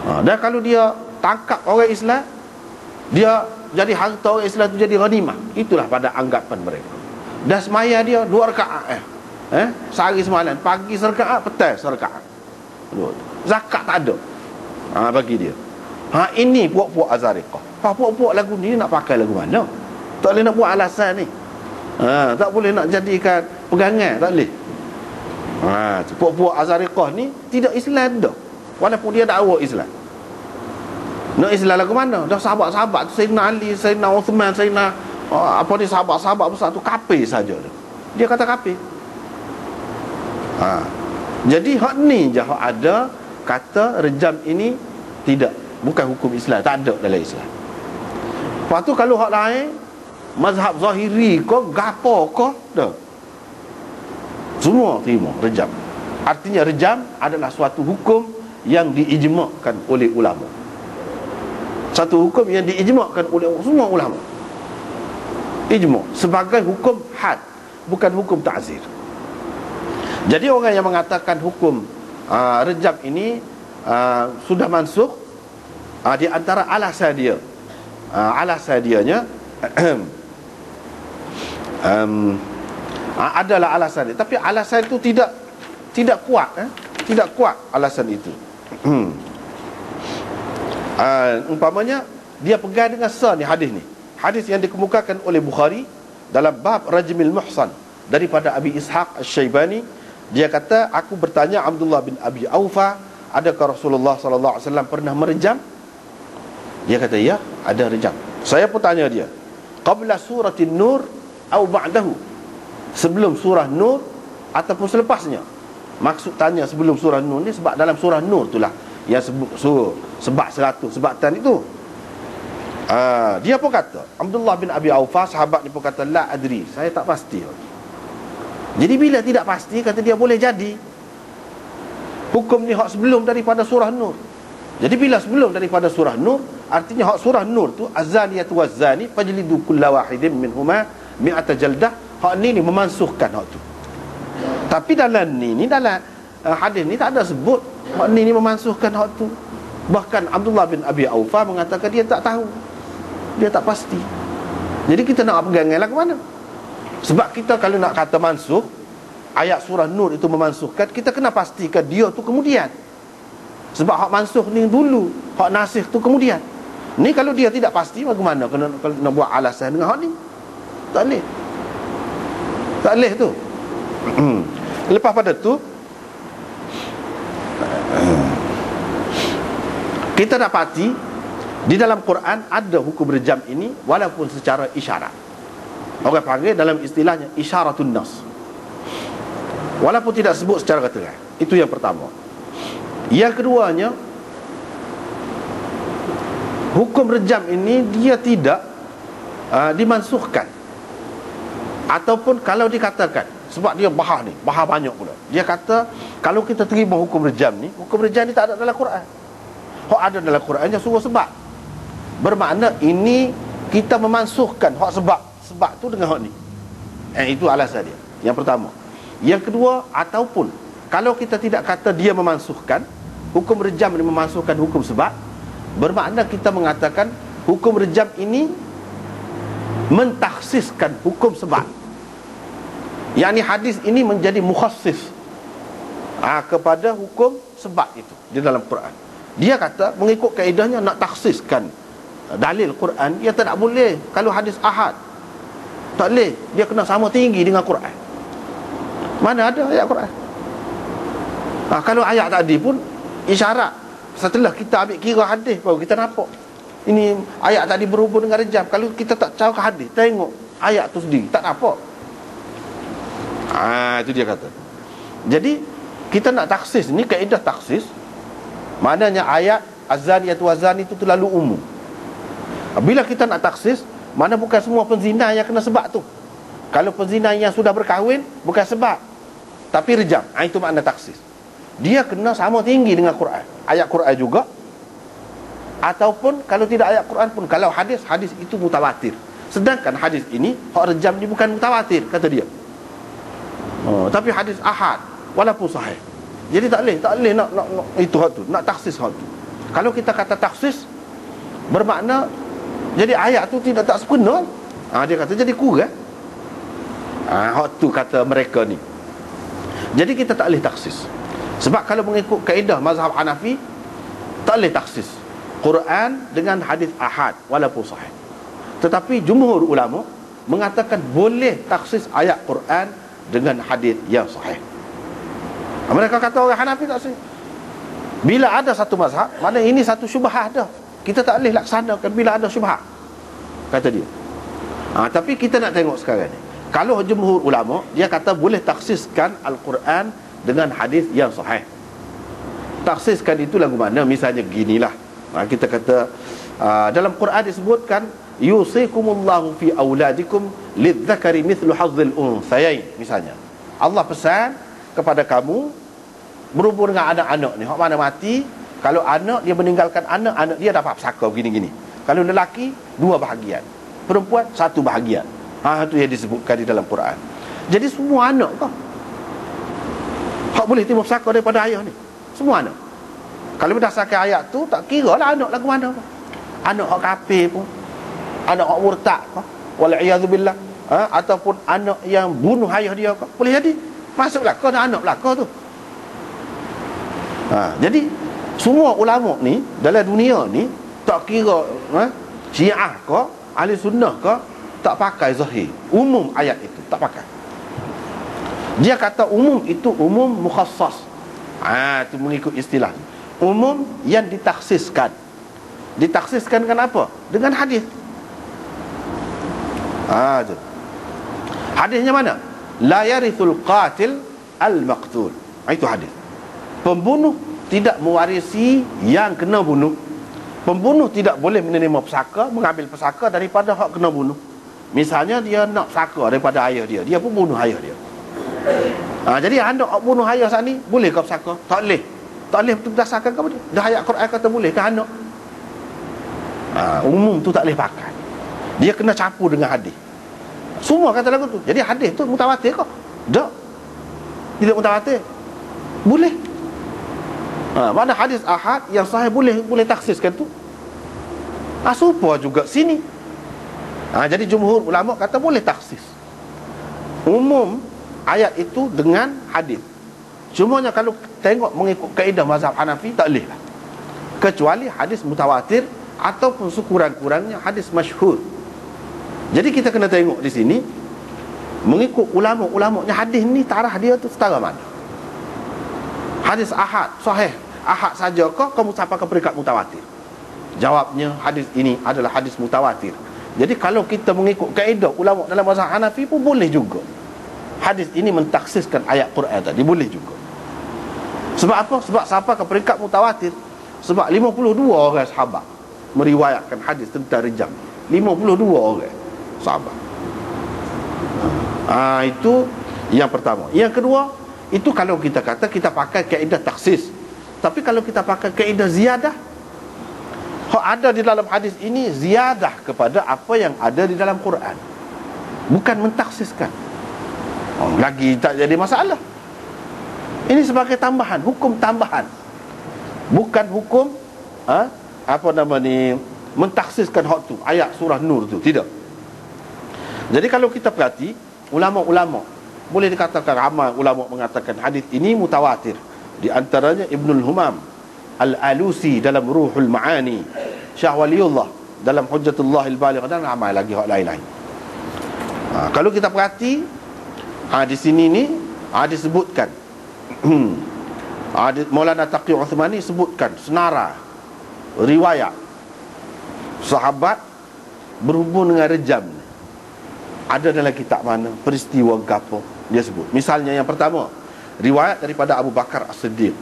Dan kalau dia tangkap orang Islam, dia jadi harta orang Islam tu jadi ghanimah. Itulah pada anggapan mereka. Dan semaya dia 2 rakaat sehari semalam, pagi serakaat, petang serakaat. Zakat tak ada bagi dia. Ini puak-puak Azariqah. Puak-puak lagu ni nak pakai lagu mana? Tak boleh nak buat alasan ni. Tak boleh nak jadikan pegangan, tak boleh. Puak-puak Azariqah ni tidak Islam dah, walaupun dia dakwa Islam. Nak Islam lagu mana? Dah sahabat-sahabat tu, Sayyidina Ali, Sayyidina Uthman, Sayyidina sahabat-sahabat besar tu kafir saja dia kata kafir. Jadi hak ni je hak ada kata rejam ini tidak, bukan hukum Islam, tak ada dalam Islam. Lepas tu kalau hak lain, mazhab zahiri ke gapo ke, dah semua terima rejam. Artinya rejam adalah suatu hukum yang diijmakkan oleh ulama. Satu hukum yang diijmakkan oleh semua ulama. Ijma' sebagai hukum had, bukan hukum ta'zir. Jadi orang yang mengatakan hukum rejam ini sudah mansukh, di antara alasan dia, alasan dianya adalah alasan dia, tapi alasan itu tidak kuat, tidak kuat alasan itu. Umpamanya dia pegang dengan ni hadis ni, hadis yang dikemukakan oleh Bukhari dalam bab rajmil muhsan daripada Abi Ishaq Asy-Syaibani. Dia kata, aku bertanya Abdullah bin Abi Aufa, adakah Rasulullah sallallahu alaihi wasallam pernah merejam? Dia kata, ya, ada rejam. Saya pun tanya dia, qabla suratin nur atau ba'dahu, sebelum surah Nur ataupun selepasnya. Maksud tanya sebelum surah Nur ni sebab dalam surah Nur itulah yang sebab 100 sebatan itu. Dia pun kata, Abdullah bin Abi Aufa, sahabat ni pun kata, la adri, saya tak pasti. Jadi bila tidak pasti, kata dia, boleh jadi hukum ni hak sebelum daripada surah Nur. Jadi bila sebelum daripada surah Nur, artinya hak surah Nur tu, az-zaniyatu waz-zani fajlidu kulla wahidin minhuma mi'ata jaldah. Hak ni memansuhkan hak tu. Tapi dalam ni dalam hadis ni tak ada sebut hak ni memansuhkan hak tu. Bahkan Abdullah bin Abi Aufa mengatakan dia tak tahu, dia tak pasti. Jadi kita nak peganganlah ke mana? Sebab kita kalau nak kata mansuh, ayat surah Nur itu memansuhkan, kita kena pastikan dia tu kemudian. Sebab hak mansuh ni dulu, hak nasikh tu kemudian. Ni kalau dia tidak pasti, bagaimana kena buat alasan dengan hak ni? Tak boleh. Tak boleh tu. Lepas pada tu, kita dapati di dalam Quran ada hukum rejam ini walaupun secara isyarat. Orang panggil dalam istilahnya isyaratun nas, walaupun tidak sebut secara terang. Itu yang pertama. Yang keduanya, hukum rejam ini dia tidak dimansuhkan. Ataupun kalau dikatakan, sebab dia bahas banyak pula, dia kata kalau kita terima hukum rejam ni, hukum rejam ni tak ada dalam Quran. Hak ada dalam Qurannya suruh sebab. Bermakna ini kita memansuhkan hak sebab tu dengan hak ni. Itu alasan dia. Yang pertama. Yang kedua, ataupun kalau kita tidak kata dia memansuhkan, hukum rejam ini memansuhkan hukum sebab, bermakna kita mengatakan hukum rejam ini mentakhsiskan hukum sebab. Yakni hadis ini menjadi mukhassis kepada hukum sebab itu di dalam Quran. Dia kata mengikut kaedahnya nak takhsiskan dalil Quran, dia tak boleh kalau hadis ahad. Tak boleh, dia kena sama tinggi dengan Quran. Mana ada ayat Quran? Kalau ayat tadi pun isyarat, setelah kita ambil kira hadis baru kita nampak ini ayat tadi berhubung dengan rejam. Kalau kita tak tahu hadis, tengok ayat tu sendiri, tak nampak. Itu dia kata. Jadi kita nak taksis, ni kaedah taksis. Maknanya ayat az-zaniyatu waz-zani itu terlalu umum. Bila kita nak taksis, mana bukan semua penzina yang kena sebab tu. Kalau penzina yang sudah berkahwin, bukan sebab, tapi rejam. Itu makna taksis. Dia kena sama tinggi dengan Quran, ayat Quran juga. Ataupun kalau tidak ayat Quran pun, kalau hadis itu mutawatir. Sedangkan hadis ini, hak rejam ni bukan mutawatir, kata dia. Tapi hadis ahad, walaupun sahih. Jadi tak boleh nak itu hak tu, nak taksis hak tu. Kalau kita kata taksis, bermakna jadi ayat tu tidak tak sempurna. Dia kata jadi kurang. Hak tu kata mereka ni. Jadi kita tak boleh taksis. Sebab kalau mengikut kaedah mazhab Hanafi, tak boleh taksis Quran dengan hadis ahad walaupun sahih. Tetapi jumhur ulama mengatakan boleh taksis ayat Quran dengan hadis yang sahih. Mereka kata orang Hanafi tak sahih. Bila ada satu mazhab, mana ini satu syubhat dah, kita tak boleh laksanakan bila ada syubhat, kata dia. Tapi kita nak tengok sekarang ni, kalau jumhur ulama, dia kata boleh taksiskan Al-Quran dengan hadis yang sahih. Taksiskan itu lagu mana? Misalnya ginilah, kita kata dalam Quran disebutkan yusikumullahu fi auladikum lidzakari mithlu hazzil unthayain. Misalnya Allah pesan kepada kamu berhubung dengan anak-anak ni, hak mana mati, kalau anak dia meninggalkan anak, anak dia dapat pesaka begini-gini. Kalau lelaki 2 bahagian, perempuan 1 bahagian. Itu yang disebutkan di dalam Quran. Jadi semua anak kau hak boleh terima pesaka daripada ayah ni, semua anak. Kalau berdasarkan ayat tu, tak kira lah anak lagu mana pun. Anak hak kafir pun, anak hak murtad pun, wal'iyadzubillah, ataupun anak yang bunuh ayah dia pun, boleh jadi masuklah kau anak belaka tu. Jadi semua ulama ni dalam dunia ni, tak kira Syiah ke Ahli Sunnah ke, tak pakai zahir umum ayat itu, tak pakai. Dia kata umum itu umum mukhassas. Itu mengikut istilah umum yang ditaksiskan. Ditaksiskan dengan apa? Dengan hadis. Tu. Hadisnya mana? La yarithul qatil al-maqtul. Itu hadis. Pembunuh tidak mewarisi yang kena bunuh. Pembunuh tidak boleh menerima pesaka, mengambil pesaka daripada hak kena bunuh. Misalnya dia nak pesaka daripada ayah dia, dia pun bunuh ayah dia. Jadi anak hak bunuh ayah saat ni, boleh ke pesaka? Tak boleh. Tak boleh berdasarkan kepada dia. Dah ayat Quran kata boleh ke anak? Umum tu tak boleh pakai. Dia kena campur dengan hadis. Semua kata lagu tu. Jadi hadis tu mutawatir kok? Tak. Tidak mutawatir. Boleh. Mana hadis ahad yang sahih boleh taksiskan tu. Serupa juga sini. Jadi jumhur ulama kata boleh taksis umum ayat itu dengan hadis. Cumanya kalau tengok mengikut kaedah mazhab Hanafi, tak boleh lah, kecuali hadis mutawatir ataupun sekurang-kurangnya hadis masyhur. Jadi kita kena tengok di sini mengikut ulama-ulamanya, hadis ni tarah dia tu setara mana. Hadis ahad, sahih ahad saja ke kamu sampai ke peringkat mutawatir? Jawabnya hadis ini adalah hadis mutawatir. Jadi kalau kita mengikut kaedah ulama dalam mazhab Hanafi pun boleh juga hadis ini mentaksiskan ayat Quran tadi, boleh juga. Sebab apa? Sebab sampai ke peringkat mutawatir. Sebab 52 orang sahabat meriwayatkan hadis tentang rejam. 52 orang sahabat. Itu yang pertama. Yang kedua, itu kalau kita kata kita pakai kaedah taksis. Tapi kalau kita pakai kaedah ziyadah, ada di dalam hadis ini ziyadah kepada apa yang ada di dalam Quran, bukan mentaksiskan. Lagi tak jadi masalah. Ini sebagai tambahan, hukum tambahan, bukan hukum mentaksiskan hak tu, ayat surah Nur tu, tidak. Jadi kalau kita perhati, ulama-ulama boleh dikatakan ramai ulama mengatakan hadis ini mutawatir. Di antaranya Ibnul Humam Al-Alusi dalam Ruhul Ma'ani, Syah Waliullah dalam Hujjatullah Al-Baligh, dan ramai lagi hak lain-lain. Kalau kita perhati di sini ni disebutkan Maulana Taqi Uthmani sebutkan senara riwayat sahabat berhubung dengan rejam. Ada dalam kitab mana, peristiwa gapo dia sebut. Misalnya yang pertama, riwayat daripada Abu Bakar As-Siddiq,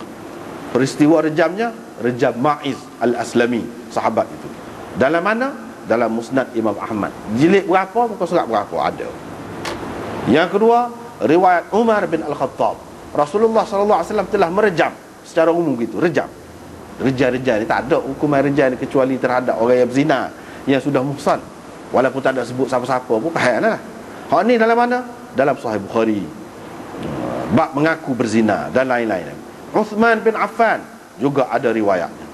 peristiwa rejamnya rejam Ma'iz Al-Aslami, sahabat itu. Dalam mana? Dalam Musnad Imam Ahmad. Jilid berapa, muka surat berapa, ada. Yang kedua, riwayat Umar bin Al-Khattab, Rasulullah SAW telah merejam secara umum gitu, rejam. Rejam ni tak ada hukuman rejam kecuali terhadap orang yang berzina, yang sudah muhsan, walaupun tak ada sebut siapa-siapa pun faham lah. Hak ni dalam mana? Dalam Sahih Bukhari, bab mengaku berzina dan lain-lain. Uthman bin Affan juga ada riwayatnya.